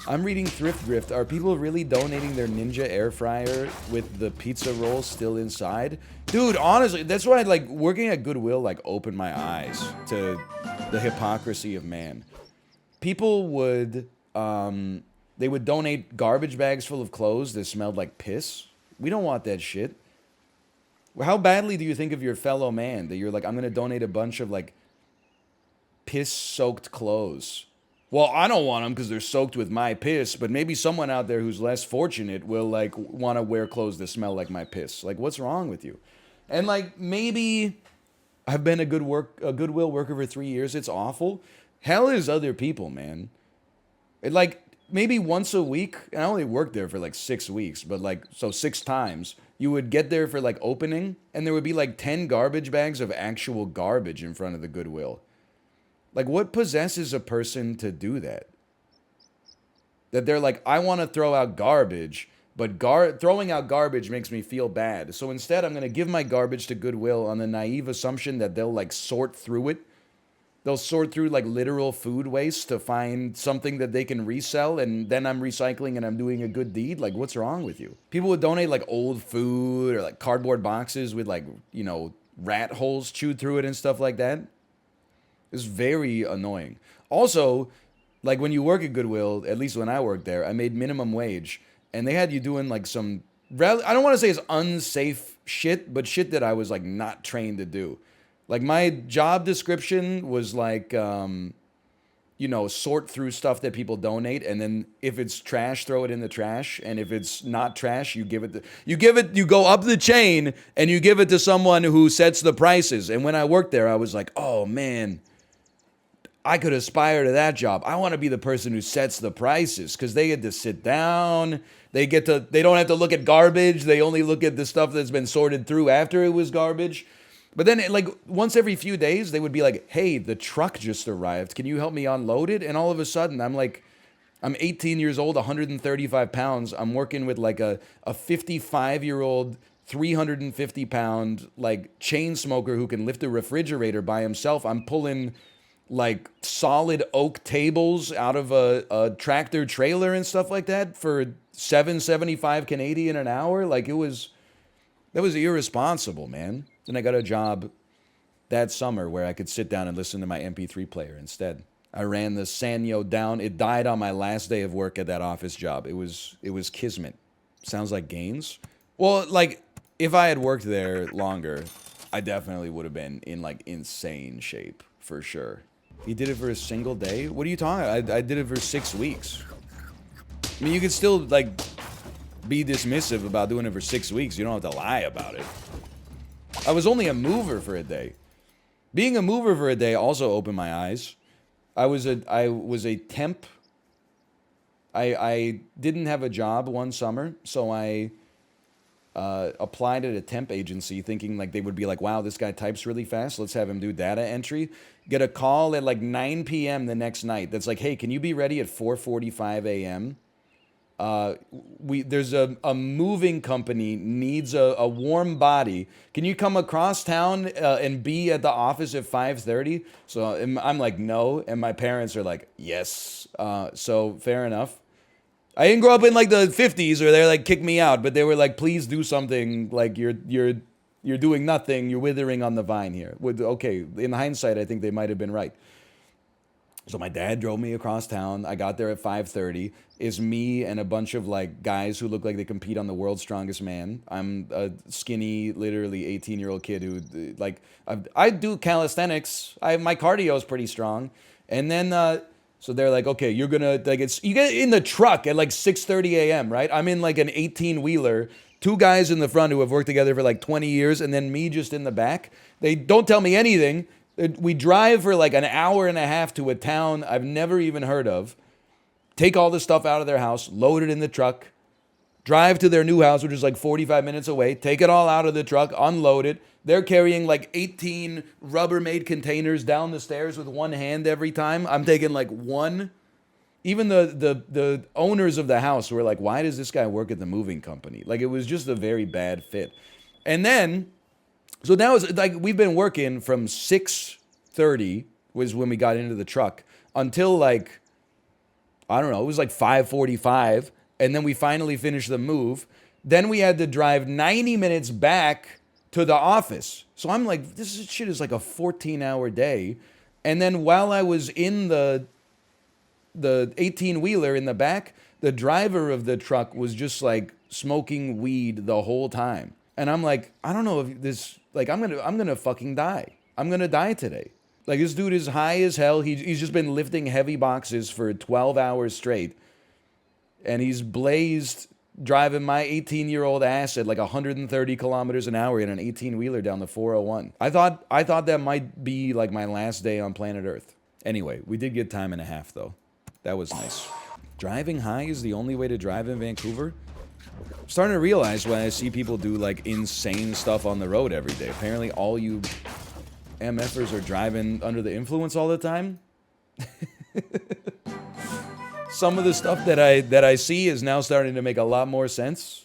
I'm reading Thrift Grift. Are people really donating their Ninja air fryer with the pizza roll still inside? Dude, honestly, that's why like working at Goodwill like opened my eyes to the hypocrisy of man. People would they would donate garbage bags full of clothes that smelled like piss. We don't want that shit. How badly do you think of your fellow man that you're like, I'm gonna donate a bunch of like piss-soaked clothes? Well, I don't want them because they're soaked with my piss, but maybe someone out there who's less fortunate will like want to wear clothes that smell like my piss. Like, what's wrong with you? And like, maybe I've been a Goodwill worker for 3 years. It's awful. Hell is other people, man. Like maybe once a week, and I only worked there for like 6 weeks, but like so 6 times, you would get there for like opening, and there would be like 10 garbage bags of actual garbage in front of the Goodwill. Like, what possesses a person to do that? That they're like, I want to throw out garbage, but throwing out garbage makes me feel bad. So instead, I'm going to give my garbage to Goodwill on the naive assumption that they'll like sort through it. They'll sort through like literal food waste to find something that they can resell, and then I'm recycling and I'm doing a good deed. Like, what's wrong with you? People would donate like old food or like cardboard boxes with like, you know, rat holes chewed through it and stuff like that. It's very annoying. Also, like when you work at Goodwill, at least when I worked there, I made minimum wage, and they had you doing like some, I don't want to say it's unsafe shit, but shit that I was like not trained to do. Like my job description was like, you know, sort through stuff that people donate, and then if it's trash, throw it in the trash, and if it's not trash, you go up the chain and you give it to someone who sets the prices. And when I worked there, I was like, oh man, I could aspire to that job. I want to be the person who sets the prices because they get to sit down. They don't have to look at garbage. They only look at the stuff that's been sorted through after it was garbage. But then, like, once every few days, they would be like, hey, the truck just arrived. Can you help me unload it? And all of a sudden, I'm 18 years old, 135 pounds. I'm working with like a 55-year-old, 350-pound, like, chain smoker who can lift a refrigerator by himself. I'm pulling like solid oak tables out of a tractor trailer and stuff like that for $7.75 Canadian an hour. Like that was irresponsible, man. Then I got a job that summer where I could sit down and listen to my MP3 player instead. I ran the Sanyo down. It died on my last day of work at that office job. It was kismet. Sounds like Gaines. Well, like if I had worked there longer, I definitely would have been in like insane shape for sure. He did it for a single day? What are you talking about? I did it for 6 weeks. I mean, you could still, like, be dismissive about doing it for 6 weeks. You don't have to lie about it. I was only a mover for a day. Being a mover for a day also opened my eyes. I was a temp. I didn't have a job one summer, so I applied at a temp agency thinking like they would be like, wow, this guy types really fast. Let's have him do data entry. Get a call at like 9 p.m. the next night. That's like, hey, can you be ready at 4:45 a.m.? There's a moving company needs a warm body. Can you come across town and be at the office at 5:30? So I'm like, no. And my parents are like, yes. So fair enough. I didn't grow up in like the 50s where they're like kick me out, but they were like, please do something. Like you're doing nothing. You're withering on the vine here. Okay, in hindsight, I think they might have been right. So my dad drove me across town. I got there at 5:30. It's me and a bunch of like guys who look like they compete on the World's Strongest Man. I'm a skinny, literally 18-year-old kid who like I do calisthenics. My cardio is pretty strong. And then so they're like, okay, you're gonna like you get in the truck at like 6:30 a.m. right? I'm in like an 18-wheeler. Two guys in the front who have worked together for like 20 years, and then me just in the back. They don't tell me anything. We drive for like an hour and a half to a town I've never even heard of, take all the stuff out of their house, load it in the truck, drive to their new house, which is like 45 minutes away, take it all out of the truck, unload it. They're carrying like 18 Rubbermaid containers down the stairs with one hand every time. I'm taking like one. Even the owners of the house were like, why does this guy work at the moving company? Like, it was just a very bad fit. And then, so that was like, we've been working from 6:30 was when we got into the truck until like I don't know, it was like 5:45, and then we finally finished the move. Then we had to drive 90 minutes back to the office. So I'm like, this shit is like a 14-hour day. And then while I was in the 18-wheeler in the back, the driver of the truck was just like smoking weed the whole time. And I'm like, I don't know if this, like, I'm gonna fucking die. I'm gonna die today. Like, this dude is high as hell. He's just been lifting heavy boxes for 12 hours straight. And he's blazed driving my 18-year-old ass at like 130 kilometers an hour in an 18-wheeler down the 401. I thought that might be like my last day on planet Earth. Anyway, we did get time and a half though. That was nice. Driving high is the only way to drive in Vancouver? I'm starting to realize when I see people do like insane stuff on the road every day. Apparently all you MFers are driving under the influence all the time. Some of the stuff that I see is now starting to make a lot more sense.